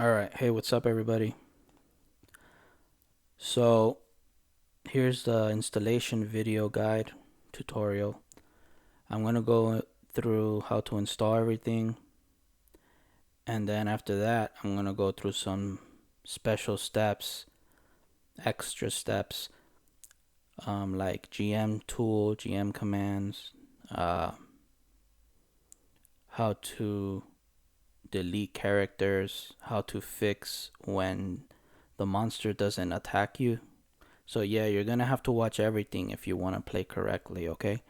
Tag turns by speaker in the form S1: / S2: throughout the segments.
S1: All right. Hey, what's up, everybody? So, here's the installation video guide tutorial. I'm going to go through how to install everything. And then after that, I'm going to go through some special steps, extra steps, like GM tool, GM commands, uh, how to delete characters, how to fix when the monster doesn't attack you. So yeah, you're gonna have to watch everything if you want to play correctly, okay?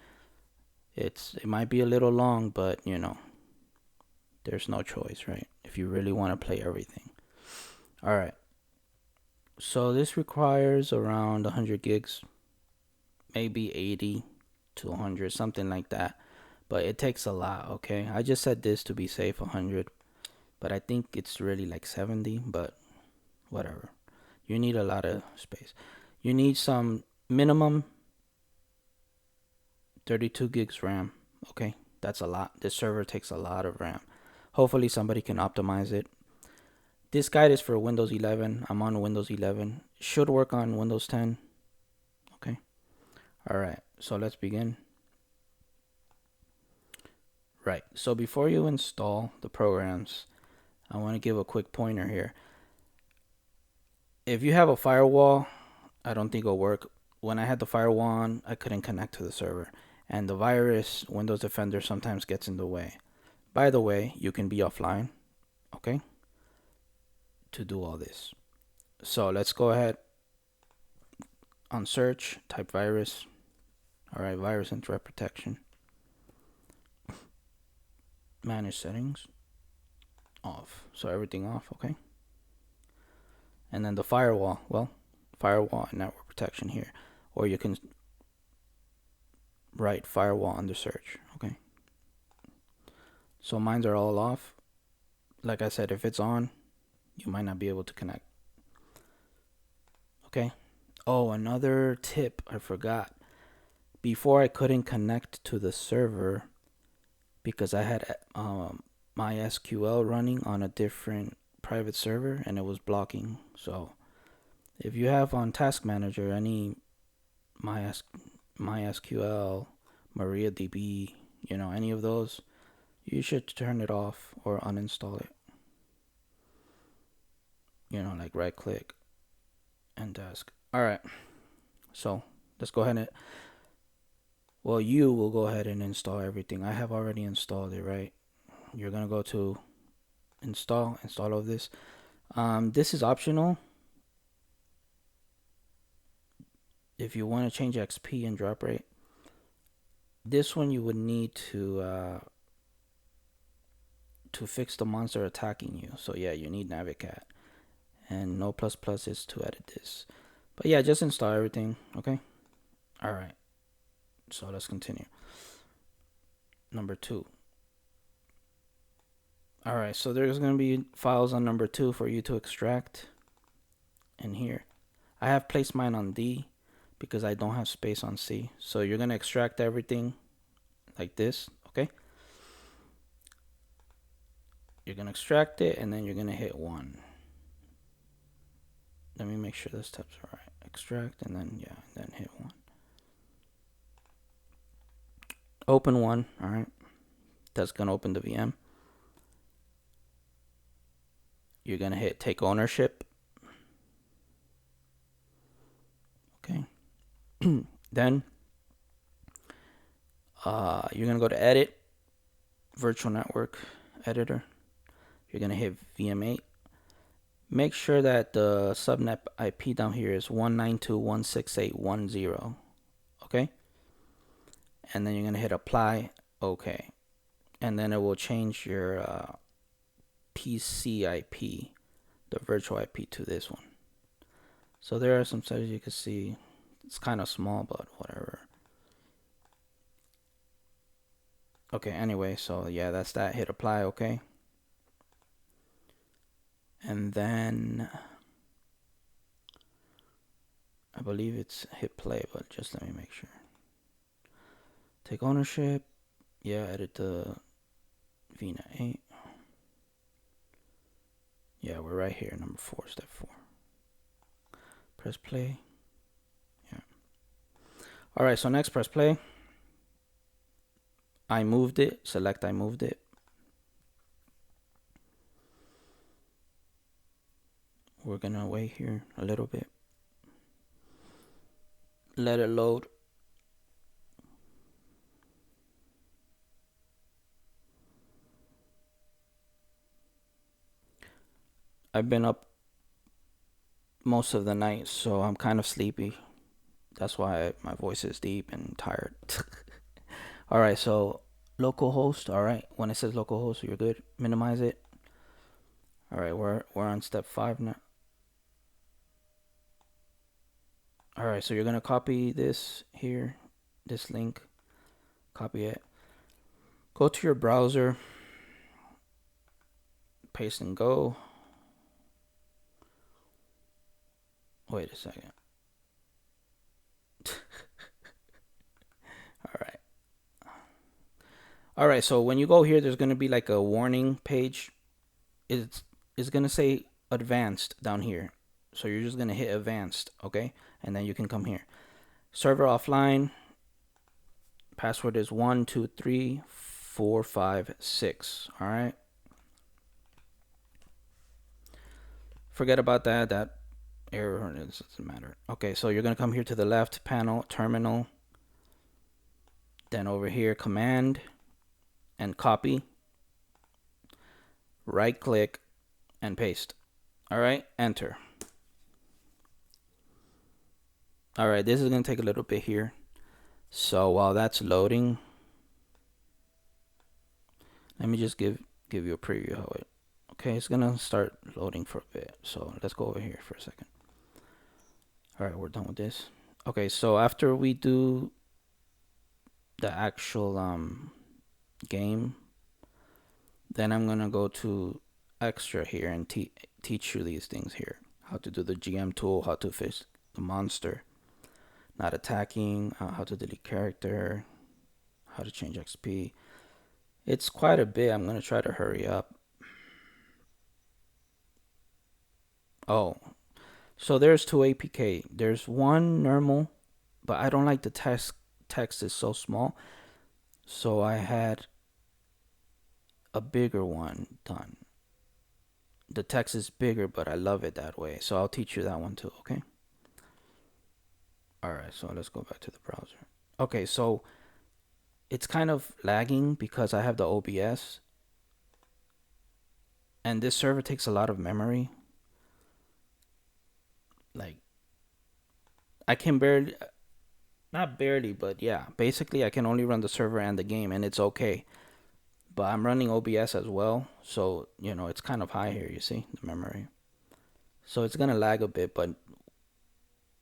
S1: It might be a little long, but there's no choice, right? If you really want to play everything. All right. So this requires around 100 gigs, maybe 80 to 100, something like that. But it takes a lot, okay? I just said this to be safe, 100, but I think it's really like 70, but whatever. You need a lot of space. You need some minimum 32 gigs RAM. Okay, that's a lot. This server takes a lot of RAM. Hopefully somebody can optimize it. This guide is for Windows 11. I'm on Windows 11. Should work on Windows 10. Okay. All right. So let's begin. Right. So before you install the programs, I want to give a quick pointer here. If you have a firewall, I don't think it'll work. When I had the firewall on, I couldn't connect to the server. And the virus, Windows Defender, sometimes gets in the way. By the way, you can be offline, okay, to do all this. So let's go ahead on search, type virus. All right, virus and threat protection. Manage settings, off. So everything off, okay? And then the firewall, well, firewall and network protection here. Or you can write firewall under search, okay? So mines are all off. Like I said, if it's on, you might not be able to connect. Okay. Oh, another tip I forgot. Before I couldn't connect to the server because I had MySQL running on a different private server and it was blocking. So if you have on Task Manager any MySQL, MariaDB, any of those, you should turn it off or uninstall it. Like right click and task. All right. So let's go ahead and, well, you will go ahead and install everything. I have already installed it, right? You're going to go to install all of this. This is optional. If you want to change XP and drop rate, this one you would need to fix the monster attacking you. So yeah, you need Navicat, and no plus plus is to edit this. But yeah, just install everything, okay? All right. So let's continue. Number 2. All right, so there's going to be files on number 2 for you to extract. And here, I have placed mine on D because I don't have space on C. So you're going to extract everything like this, okay? You're going to extract it and then you're going to hit 1. Let me make sure the steps are right. Extract and then, yeah, then hit 1. Open 1, all right? That's going to open the VM. You're going to hit take ownership. Okay. Then you're going to go to edit, virtual network editor. You're going to hit VM8. Make sure that the subnet IP down here is 192.168.10. Okay? And then you're going to hit apply. Okay. And then it will change your PC IP, the virtual IP, to this one. So there are some settings you can see. It's kind of small, but whatever. Okay, anyway, so yeah, that's that. Hit apply, okay? And then I believe it's hit play, but just let me make sure. Take ownership. Yeah, edit the VNet 8. Yeah, we're right here, number 4, step 4. Press play. Yeah. All right, so next press play. I moved it. Select I moved it. We're gonna wait here a little bit. Let it load. I've been up most of the night, so I'm kind of sleepy. That's why my voice is deep and tired. All right, so localhost. All right, when it says localhost, you're good. Minimize it. All right, we're on step 5 now. All right, so you're gonna copy this here, this link. Copy it. Go to your browser. Paste and go. Wait a second. All right, so when you go here, there's gonna be like a warning page. It's gonna say advanced down here. So you're just gonna hit advanced, okay? And then you can come here. Server offline. Password is 123456. All right. Forget about that. That error doesn't matter. Okay, so you're gonna come here to the left panel, terminal. Then over here, command and copy. Right click and paste. All right, enter. All right, this is gonna take a little bit here. So while that's loading, let me just give you a preview how it. Okay, it's gonna start loading for a bit. So let's go over here for a second. All right, we're done with this. Okay, so after we do the actual game, then I'm gonna go to extra here and teach you these things here. How to do the GM tool, how to fix the monster, not attacking, how to delete character, how to change XP. It's quite a bit. I'm gonna try to hurry up. Oh, so there's 2 APK. There's one normal, but I don't like the text is so small. So I had a bigger one done. The text is bigger, but I love it that way. So I'll teach you that one too, okay? All right, so let's go back to the browser. Okay, so it's kind of lagging because I have the OBS. And this server takes a lot of memory. Like, I can barely, not barely, but yeah, basically I can only run the server and the game, and it's okay. But I'm running OBS as well, so you know it's kind of high here. You see the memory, so it's gonna lag a bit, but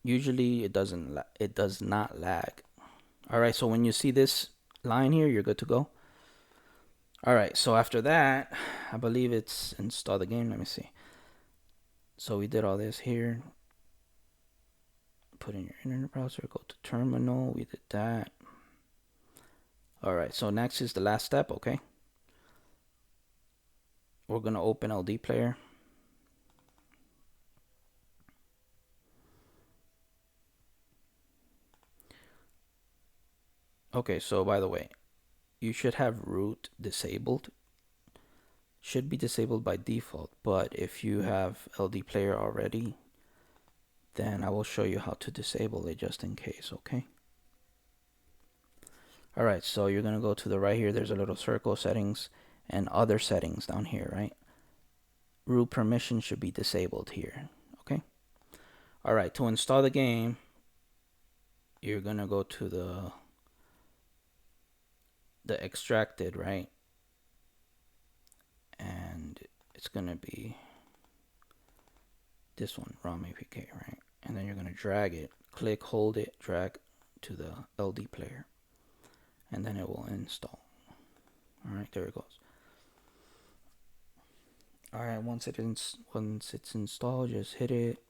S1: usually it doesn't. It does not lag. All right, so when you see this line here, you're good to go. All right, so after that, I believe it's install the game. Let me see. So we did all this here. Put in your internet browser, go to terminal. We did that. All right, so next is the last step, okay? We're gonna open LD player. Okay, so by the way, you should have root disabled. Should be disabled by default, but if you have LD player already, then I will show you how to disable it just in case, okay? All right, so you're gonna go to the right here. There's a little circle, settings, and other settings down here, right? Root permission should be disabled here, okay? All right, to install the game, you're gonna go to the extracted, right? And it's gonna be this one, ROM APK, right? And then you're gonna drag it, click, hold it, drag to the LD player, and then it will install. All right, there it goes. All right, once it's installed, just hit it.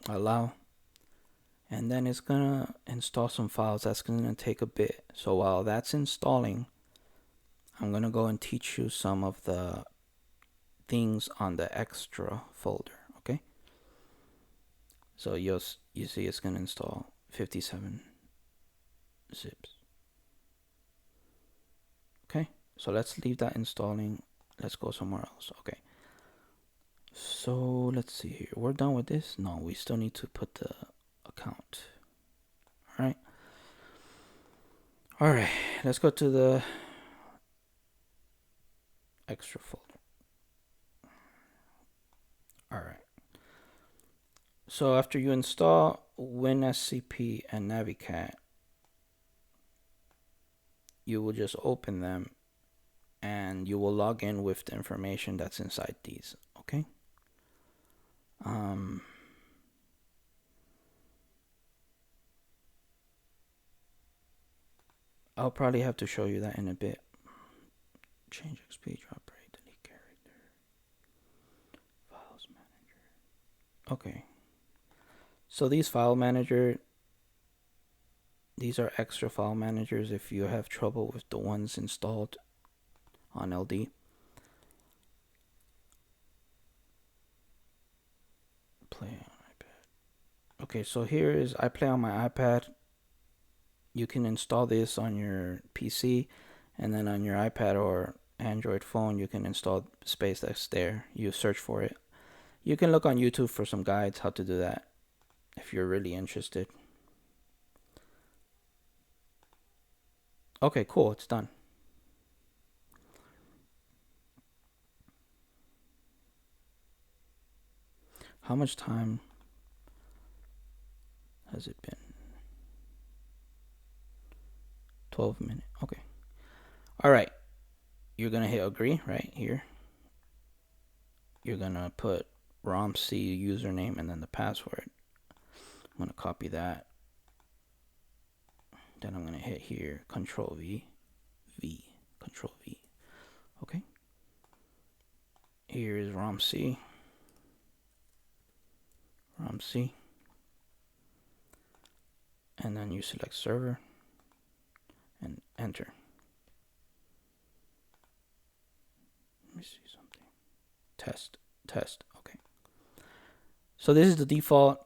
S1: Allow, and then it's gonna install some files. That's gonna take a bit. So while that's installing, I'm gonna go and teach you some of the things on the extra folder. Okay, so you see it's gonna install 57 zips. Okay, so let's leave that installing. Let's go somewhere else. Okay, so let's see here. We're done with this. No, we still need to put the account. All right, let's go to the extra folder. All right, so after you install WinSCP and Navicat, you will just open them and you will log in with the information that's inside these. Okay, I'll probably have to show you that in a bit. Change XP, drop rate, delete character, files manager. Okay, so these file manager, these are extra file managers if you have trouble with the ones installed on LD. Play on iPad. Okay, so here is I play on my iPad. You can install this on your PC, and then on your iPad or Android phone, you can install space that's there. You search for it. You can look on YouTube for some guides how to do that if you're really interested. Okay, cool. It's done. How much time has it been? 12 minutes. Okay. All right. You're going to hit agree right here. You're going to put ROMC username and then the password. I'm going to copy that. Then I'm going to hit here, Control V, Control V. Okay. Here is ROMC. And then you select server and enter. Let me see something. Test. Okay. So this is the default.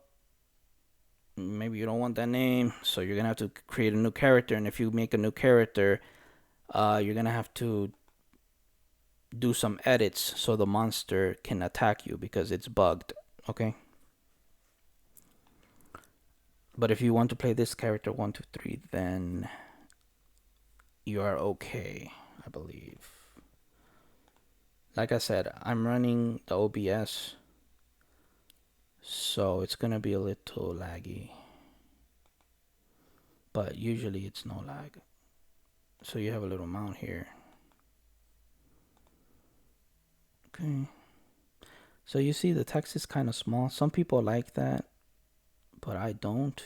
S1: Maybe you don't want that name, so you're gonna have to create a new character. And if you make a new character, you're gonna have to do some edits so the monster can attack you because it's bugged. Okay. But if you want to play this character 1, 2, 3, then you are okay, I believe. Like I said, I'm running the OBS, so it's gonna be a little laggy. But usually it's no lag. So you have a little mount here. Okay. So you see the text is kind of small. Some people like that, but I don't.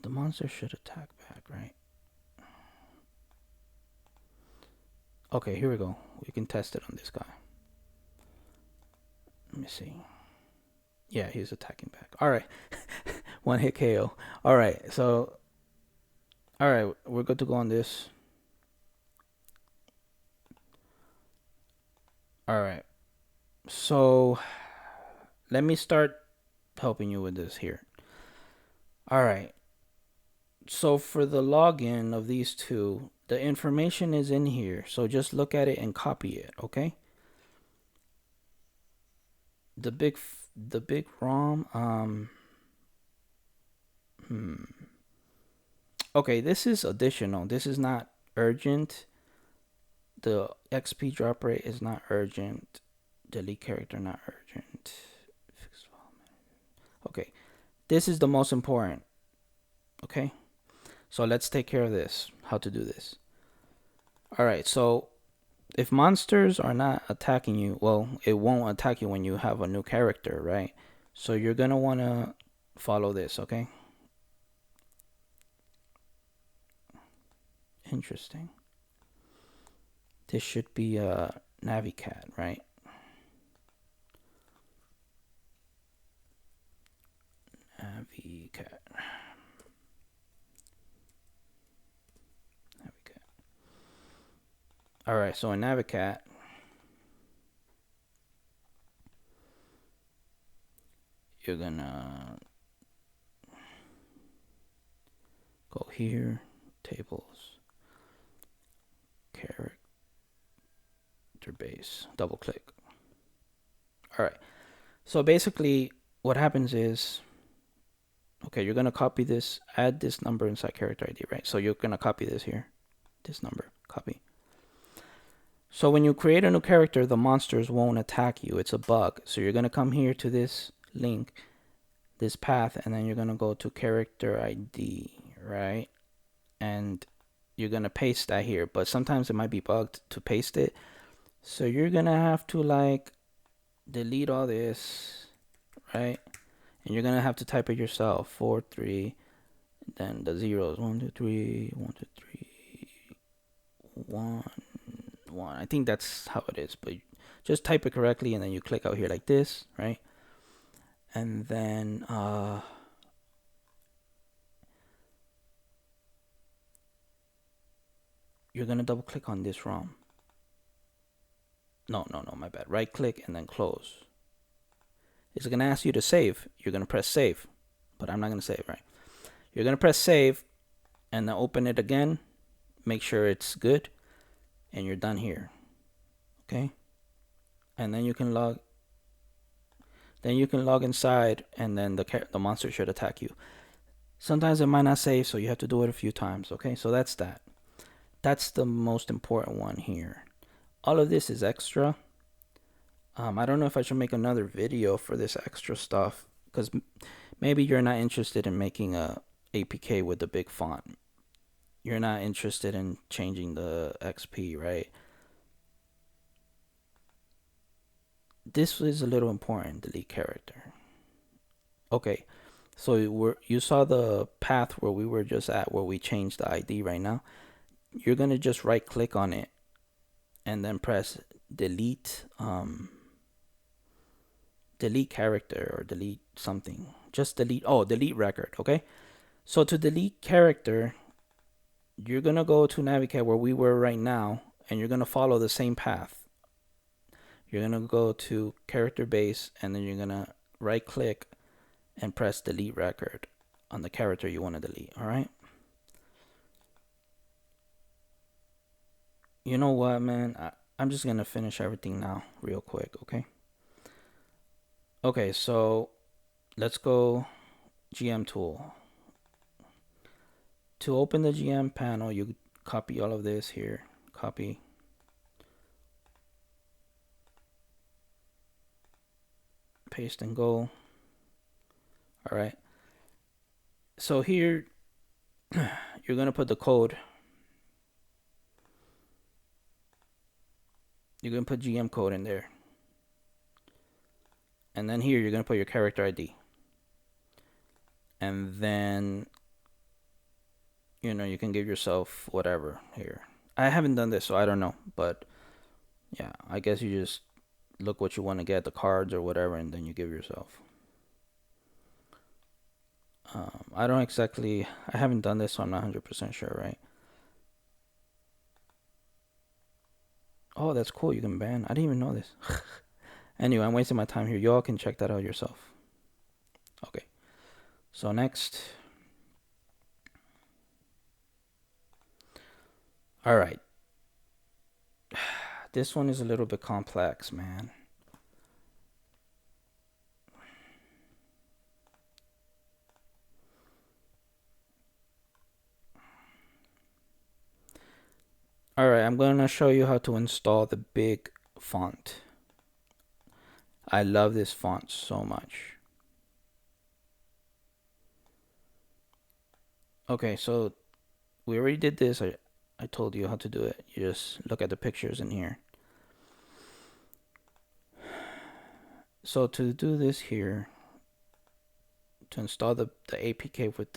S1: The monster should attack back, right? Okay, here we go. We can test it on this guy. Let me see. Yeah, he's attacking back. All right. One hit KO. All right. So, all right, we're good to go on this. All right. So, let me start helping you with this here. All right. So for the login of these two, the information is in here. So just look at it and copy it, okay? The big ROM, Okay, this is additional. This is not urgent. The XP drop rate is not urgent. Delete character not urgent. Fix file manager. Okay, this is the most important. Okay, so let's take care of this. How to do this. All right, so if monsters are not attacking you, well, it won't attack you when you have a new character, right? So you're gonna wanna follow this, okay? Interesting. This should be a Navicat, right? Navicat. All right, so in Navicat, you're gonna go here, tables, character base, double click. All right, so basically what happens is, okay, you're gonna copy this, add this number inside character ID, right? So you're gonna copy this here, this number, copy. So when you create a new character, the monsters won't attack you. It's a bug. So you're gonna come here to this link, this path, and then you're gonna go to character ID, right? And you're gonna paste that here, but sometimes it might be bugged to paste it. So you're gonna have to like delete all this, right? And you're gonna have to type it yourself. 4 3, then the zeros. 1 2 3, 1 2 3, 1 1. I think that's how it is, but just type it correctly, and then you click out here like this, right? And then you're gonna double click on this ROM. No, my bad. Right click and then close. It's gonna ask you to save. You're gonna press save, but I'm not gonna save, right? You're gonna press save and then open it again. Make sure it's good, and you're done here. Okay, and then you can log. Then you can log inside, and then the monster should attack you. Sometimes it might not save, so you have to do it a few times. Okay, so that's that. That's the most important one here. All of this is extra. I don't know if I should make another video for this extra stuff, because maybe you're not interested in making a APK with the big font. You're not interested in changing the XP, right? This is a little important, delete character. Okay, so you saw the path where we were just at, where we changed the ID right now. You're going to just right click on it and then press delete delete character or delete something. Just delete, delete record, okay? So to delete character, you're going to go to Navicat where we were right now, and you're going to follow the same path. You're going to go to character base, and then you're going to right click and press delete record on the character you want to delete, all right? You know what, man? I'm just going to finish everything now real quick, okay? Okay, so let's go GM tool. To open the GM panel, you copy all of this here. Copy. Paste and go. All right. So here, you're going to put the code. You're going to put GM code in there. And then here, you're going to put your character ID. And then, you can give yourself whatever here. I haven't done this, so I don't know. But, yeah, I guess you just look what you want to get, the cards or whatever, and then you give yourself. I haven't done this, so I'm not 100% sure, right? Oh, that's cool. You can ban. I didn't even know this. Anyway, I'm wasting my time here. Y'all can check that out yourself. Okay. So next. All right. This one is a little bit complex, man. All right, I'm going to show you how to install the big font. I love this font so much. Okay, so we already did this. I told you how to do it. You just look at the pictures in here. So to do this here, to install the APK with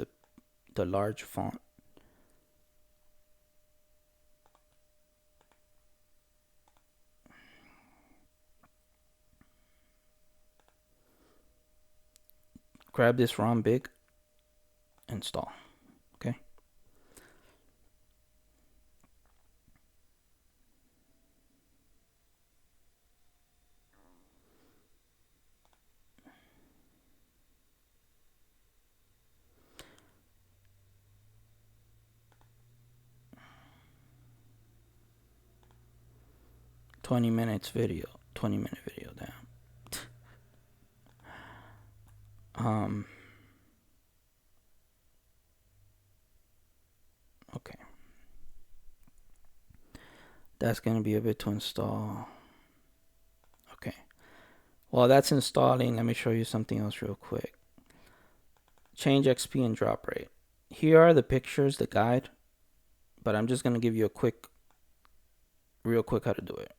S1: the large font, grab this ROM big install. Okay. .20 minutes video. 20-minute video down. Okay. That's gonna be a bit to install. Okay. While that's installing, let me show you something else real quick. Change XP and drop rate. Here are the pictures, the guide, but I'm just gonna give you a real quick how to do it.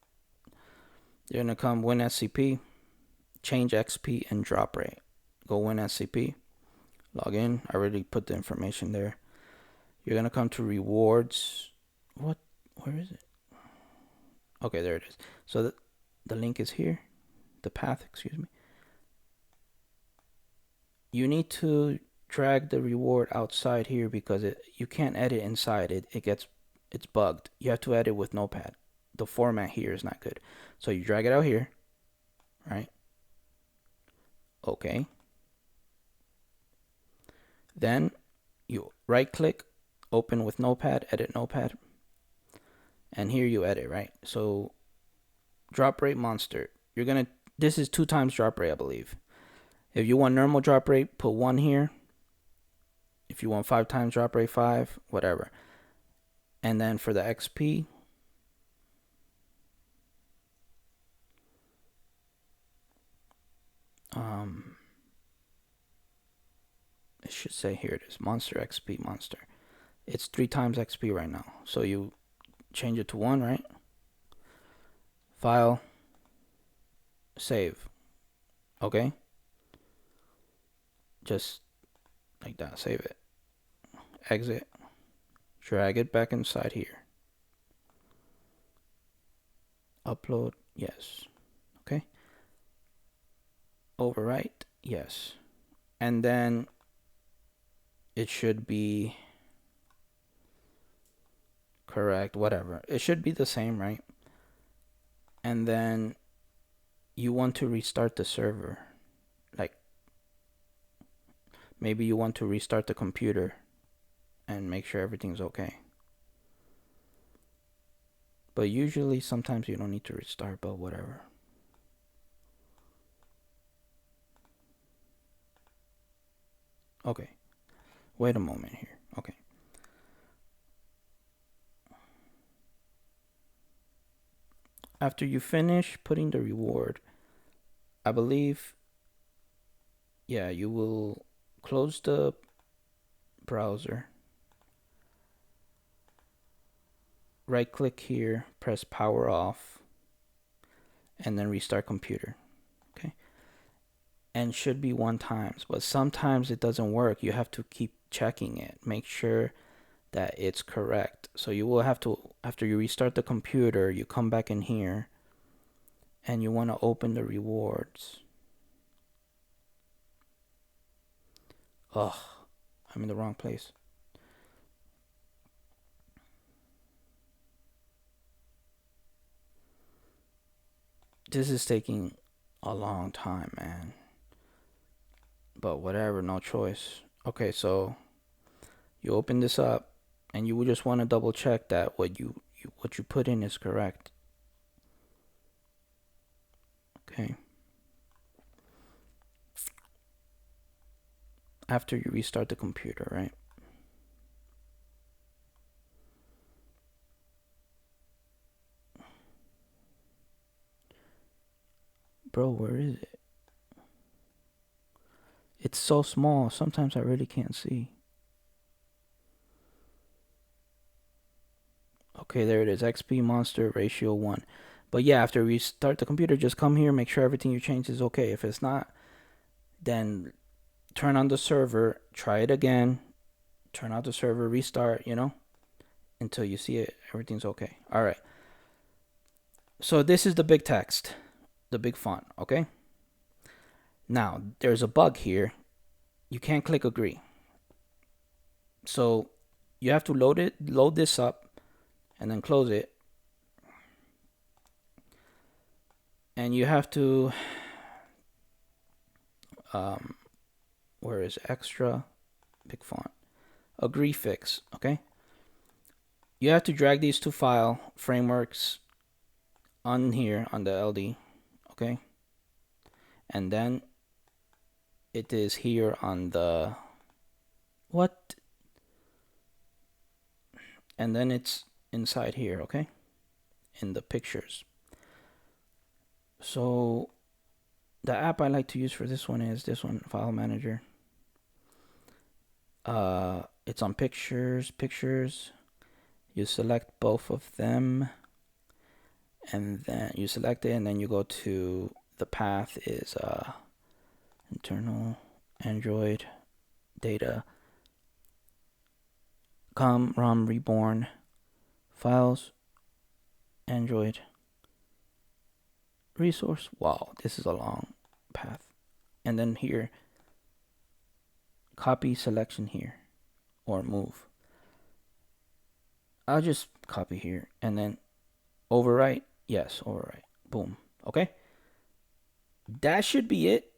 S1: You're gonna come win SCP, change XP and drop rate. Go win SCP, log in. I already put the information there. You're gonna come to rewards. Where is it? Okay, there it is. So the link is here. The path, excuse me. You need to drag the reward outside here because you can't edit inside. It's bugged. You have to edit with Notepad. The format here is not good. So you drag it out here, right? Okay. Then you right click, open with Notepad, edit Notepad. And here you edit, right? So drop rate monster. This is 2 times drop rate, I believe. If you want normal drop rate, put 1 here. If you want 5 times drop rate, 5, whatever. And then for the XP, it should say here it is, monster XP monster. It's 3 times XP right now. So you change it to 1, right? File, save. Okay? Just like that, save it. Exit. Drag it back inside here. Upload, yes. Okay. Overwrite, yes. And then it should be correct, whatever. It should be the same, right? And then you want to restart the server. Like, maybe you want to restart the computer and make sure everything's okay. But usually, sometimes you don't need to restart, but whatever. Okay. Wait a moment here. Okay. After you finish putting the reward, I believe, yeah, you will close the browser. Right click here, press power off, and then restart computer. Okay. And should be 1 time, but sometimes it doesn't work. You have to keep checking it. Make sure that it's correct. So you will have to, after you restart the computer, you come back in here and you want to open the rewards. Oh, I'm in the wrong place. This is taking a long time, man. But whatever, no choice. Okay, so you open this up and you would just want to double check that what you put in is correct. Okay. After you restart the computer, right? Bro, where is it? It's so small. Sometimes I really can't see. Okay, there it is. XP monster ratio 1. But yeah, after we start the computer, just come here, make sure everything you changed is okay. If it's not, then turn on the server, try it again, turn out the server, restart, until you see it, everything's okay. All right. So this is the big text, the big font, okay? Now, there's a bug here. You can't click agree. So you have to load this up, and then close it. And you have to, where is extra, big font, agree fix, okay? You have to drag these two file frameworks on here on the LD, okay? And then it is here on the, what? And then it's inside here, okay? In the pictures. So the app I like to use for this one is this one, File Manager. It's on pictures. You select both of them, and then you select it, and then you go to the path is internal Android data ROM reborn files Android resource. Wow, this is a long path. And then here, copy selection here, or move. I'll just copy here, and then overwrite. Yes, overwrite. Boom. Okay. That should be it.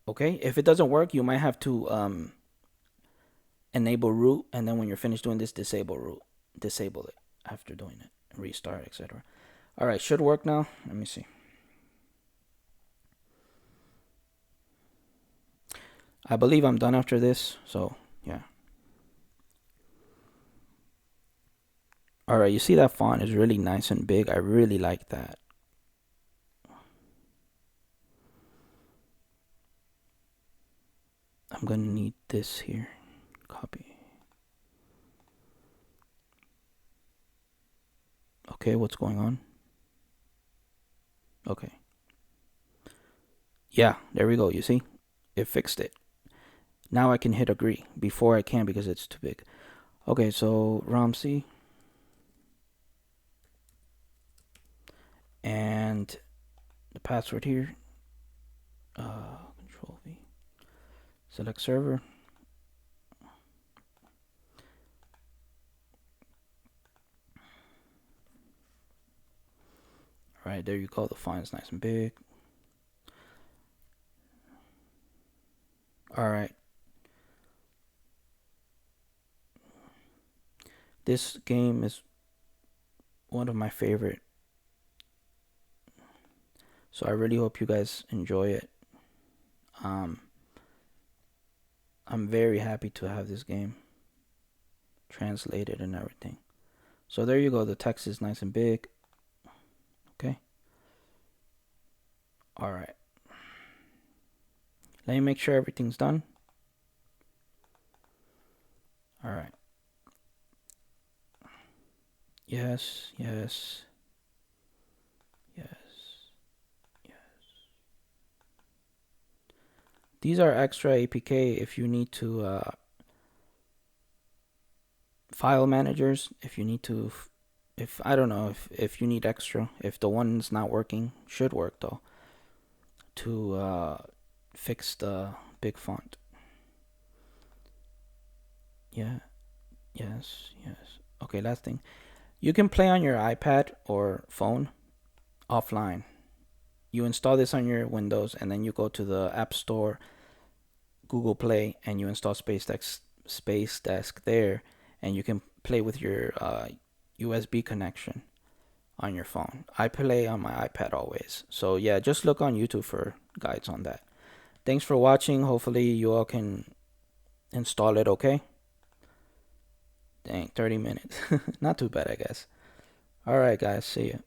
S1: Okay. If it doesn't work, you might have to enable root, and then when you're finished doing this, disable root. Disable it after doing it. Restart, etc. All right, should work now. Let me see. I believe I'm done after this, so yeah. All right, you see that font is really nice and big. I really like that. I'm gonna need this here. Copy. Okay, what's going on? Okay. Yeah, there we go. You see? It fixed it. Now I can hit agree. Before I can't because it's too big. Okay, so ROM-C. And the password here. Control V. Select server. All right, there you go. The font is nice and big. All right. This game is one of my favorite. So I really hope you guys enjoy it. I'm very happy to have this game translated and everything. So there you go. The text is nice and big. Okay. All right. Let me make sure everything's done. All right. Yes, yes, yes, yes. These are extra APK if you need to file managers. If you need to, if I don't know, if you need extra, if the one's not working, should work though, to fix the big font. Yeah, yes, yes. Okay, last thing. You can play on your iPad or phone offline. You install this on your Windows, and then you go to the App Store, Google Play, and you install Space Desk there, and you can play with your USB connection on your phone. I play on my iPad always. So yeah, just look on YouTube for guides on that. Thanks for watching. Hopefully you all can install it okay. Dang, 30 minutes. Not too bad, I guess. All right, guys. See you.